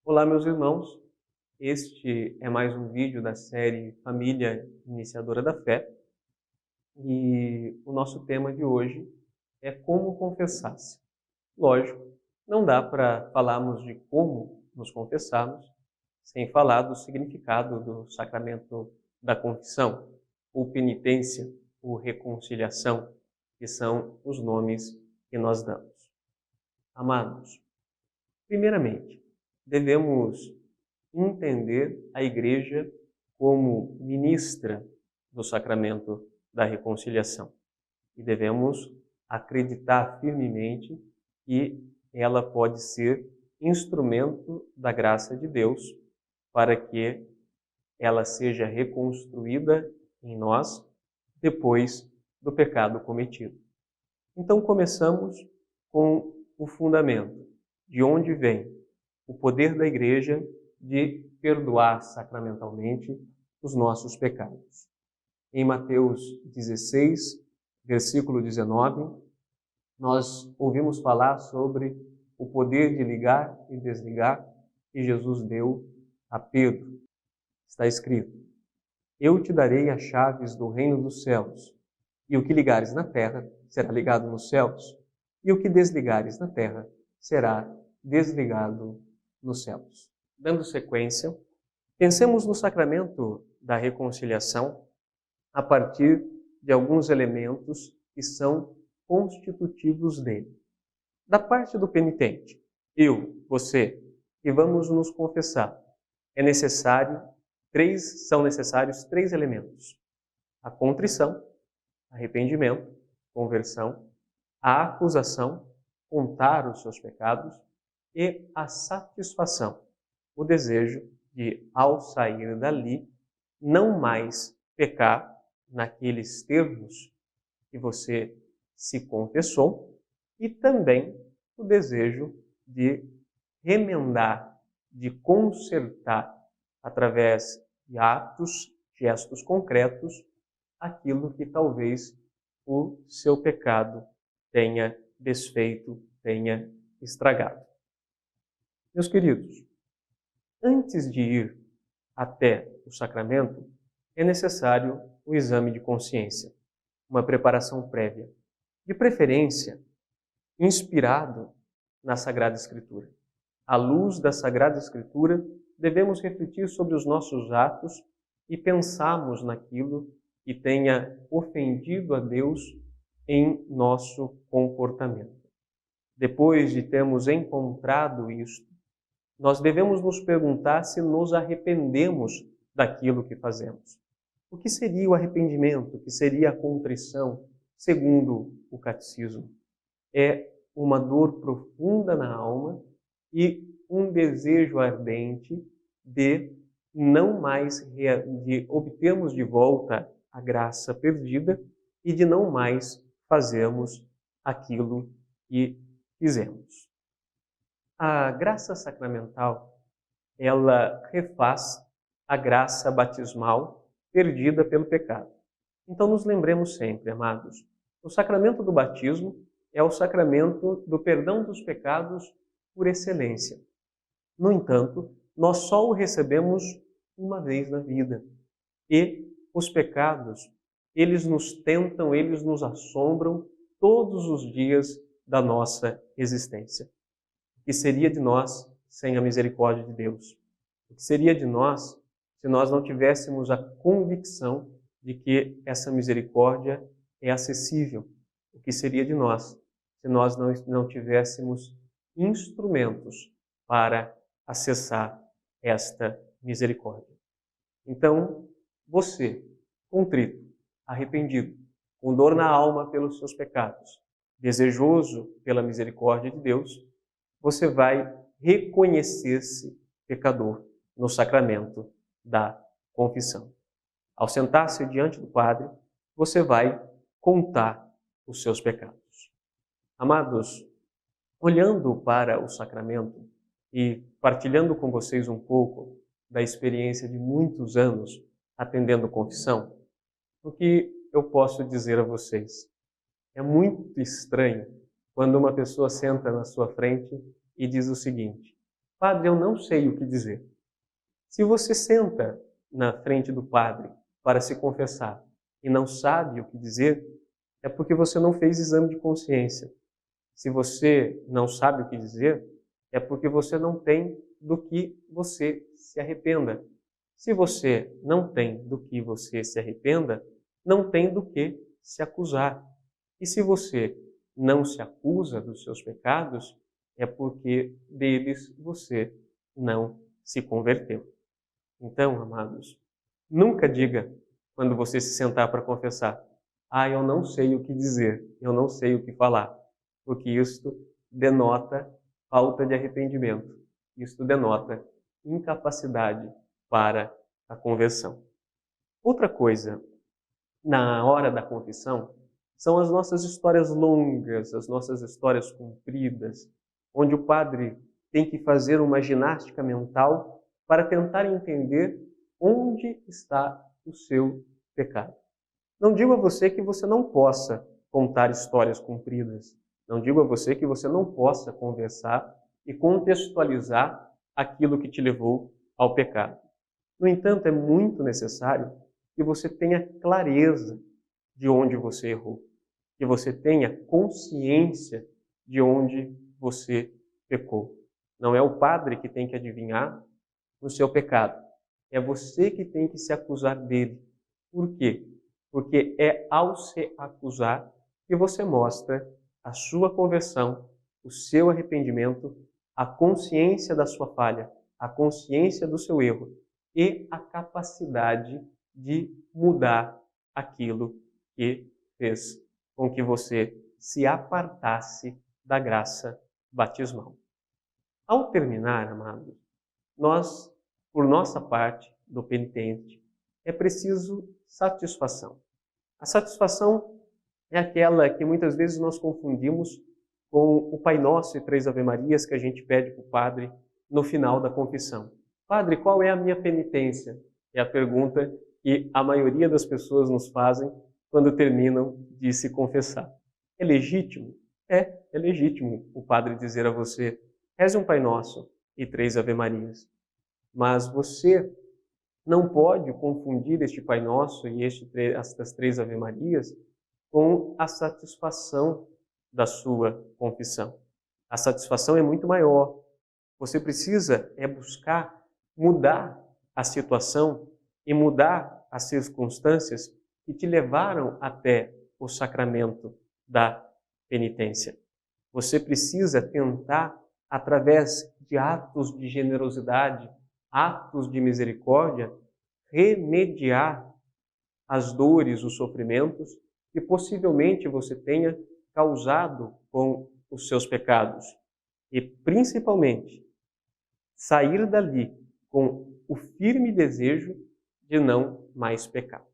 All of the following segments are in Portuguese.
Olá, meus irmãos. Este é mais um vídeo da série Família Iniciadora da Fé e o nosso tema de hoje é como confessar-se. Lógico, não dá para falarmos de como nos confessarmos sem falar do significado do sacramento da confissão, ou penitência, ou reconciliação, que são os nomes que nós damos. Amados, primeiramente, devemos entender a Igreja como ministra do sacramento da reconciliação. E devemos acreditar firmemente que ela pode ser instrumento da graça de Deus para que ela seja reconstruída em nós depois do pecado cometido. Então começamos com o fundamento, de onde vem o poder da Igreja de perdoar sacramentalmente os nossos pecados. Em Mateus 16, versículo 19, nós ouvimos falar sobre o poder de ligar e desligar que Jesus deu a Pedro. Está escrito: Eu te darei as chaves do reino dos céus, e o que ligares na terra será ligado nos céus, e o que desligares na terra será desligado nos céus. Dando sequência, pensemos no sacramento da reconciliação a partir de alguns elementos que são constitutivos dele. Da parte do penitente, eu, você, que vamos nos confessar, são necessários três elementos: a contrição, arrependimento, conversão, a acusação, contar os seus pecados, e a satisfação, o desejo de, ao sair dali, não mais pecar naqueles termos que você se confessou, e também o desejo de remendar, de consertar, através de atos, gestos concretos, aquilo que talvez o seu pecado tenha desfeito, tenha estragado. Meus queridos, antes de ir até o sacramento, é necessário o exame de consciência, uma preparação prévia, de preferência inspirado na Sagrada Escritura. À luz da Sagrada Escritura, devemos refletir sobre os nossos atos e pensarmos naquilo que tenha ofendido a Deus em nosso comportamento. Depois de termos encontrado isto, nós devemos nos perguntar se nos arrependemos daquilo que fazemos. O que seria o arrependimento? O que seria a contrição, segundo o catecismo? É uma dor profunda na alma e um desejo ardente de não mais de obtermos de volta a graça perdida e de não mais fazermos aquilo que fizemos. A graça sacramental, ela refaz a graça batismal perdida pelo pecado. Então nos lembremos sempre, amados, o sacramento do batismo é o sacramento do perdão dos pecados por excelência. No entanto, nós só o recebemos uma vez na vida. E os pecados, eles nos tentam, eles nos assombram todos os dias da nossa existência. O que seria de nós sem a misericórdia de Deus? O que seria de nós se nós não tivéssemos a convicção de que essa misericórdia é acessível? O que seria de nós se nós não tivéssemos instrumentos para acessar esta misericórdia? Então, você, contrito, arrependido, com dor na alma pelos seus pecados, desejoso pela misericórdia de Deus, você vai reconhecer-se pecador no sacramento da confissão. Ao sentar-se diante do Padre, você vai contar os seus pecados. Amados, olhando para o sacramento e partilhando com vocês um pouco da experiência de muitos anos atendendo confissão, o que eu posso dizer a vocês? É muito estranho quando uma pessoa senta na sua frente e diz o seguinte: Padre, eu não sei o que dizer. Se você senta na frente do padre para se confessar e não sabe o que dizer, é porque você não fez exame de consciência. Se você não sabe o que dizer, é porque você não tem do que você se arrependa. Se você não tem do que você se arrependa, não tem do que se acusar. E se você não se acusa dos seus pecados, é porque deles você não se converteu. Então, amados, nunca diga, quando você se sentar para confessar, eu não sei o que dizer, eu não sei o que falar, porque isto denota falta de arrependimento, isto denota incapacidade para a conversão. Outra coisa, na hora da confissão, são as nossas histórias longas, as nossas histórias compridas, onde o padre tem que fazer uma ginástica mental para tentar entender onde está o seu pecado. Não digo a você que você não possa contar histórias compridas. Não digo a você que você não possa conversar e contextualizar aquilo que te levou ao pecado. No entanto, é muito necessário que você tenha clareza de onde você errou, que você tenha consciência de onde você pecou. Não é o padre que tem que adivinhar o seu pecado, é você que tem que se acusar dele. Por quê? Porque é ao se acusar que você mostra a sua conversão, o seu arrependimento, a consciência da sua falha, a consciência do seu erro e a capacidade de mudar aquilo que fez com que você se apartasse da graça batismal. Ao terminar, amados, nós, por nossa parte, do penitente, é preciso satisfação. A satisfação é aquela que muitas vezes nós confundimos com o Pai Nosso e 3 Ave-Marias que a gente pede para o padre no final da confissão. Padre, qual é a minha penitência? É a pergunta que a maioria das pessoas nos fazem quando terminam de se confessar. É legítimo? É legítimo o padre dizer a você, reze um Pai Nosso e 3 Ave-Marias. Mas você não pode confundir este Pai Nosso e estas 3 Ave-Marias com a satisfação da sua confissão. A satisfação é muito maior. Você precisa buscar mudar a situação e mudar as circunstâncias que te levaram até o sacramento da penitência. Você precisa tentar, através de atos de generosidade, atos de misericórdia, remediar as dores, os sofrimentos que possivelmente você tenha causado com os seus pecados. E, principalmente, sair dali com o firme desejo de não mais pecar.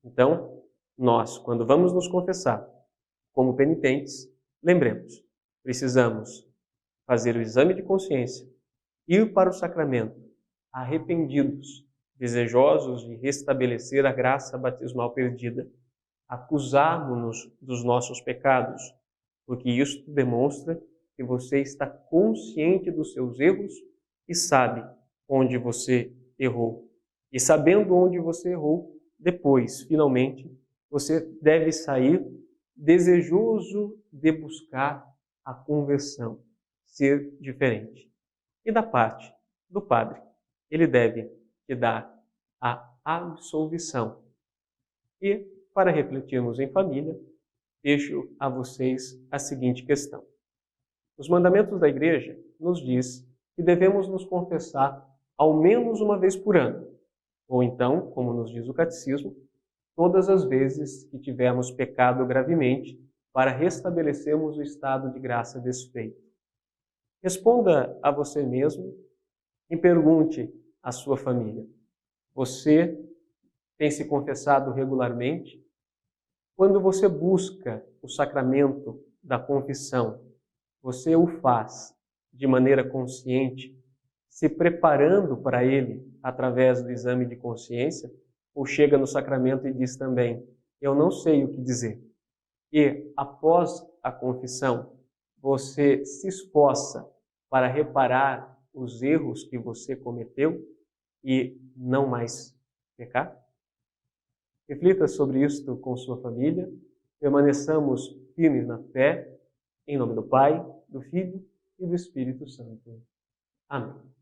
Então, nós, quando vamos nos confessar como penitentes, lembremos, precisamos fazer o exame de consciência, ir para o sacramento arrependidos, desejosos de restabelecer a graça batismal perdida, acusarmos-nos dos nossos pecados, porque isso demonstra que você está consciente dos seus erros e sabe onde você errou. E sabendo onde você errou, depois, finalmente, você deve sair desejoso de buscar a conversão, ser diferente. E da parte do padre, ele deve te dar a absolvição. E, para refletirmos em família, deixo a vocês a seguinte questão. Os mandamentos da Igreja nos diz que devemos nos confessar ao menos uma vez por ano, ou então, como nos diz o Catecismo, todas as vezes que tivermos pecado gravemente, para restabelecermos o estado de graça desfeito. Responda a você mesmo e pergunte à sua família. Você tem se confessado regularmente? Quando você busca o sacramento da confissão, você o faz de maneira consciente, se preparando para ele através do exame de consciência, ou chega no sacramento e diz também, eu não sei o que dizer. E, após a confissão, você se esforça para reparar os erros que você cometeu e não mais pecar? Reflita sobre isto com sua família. Permaneçamos firmes na fé, em nome do Pai, do Filho e do Espírito Santo. Amém.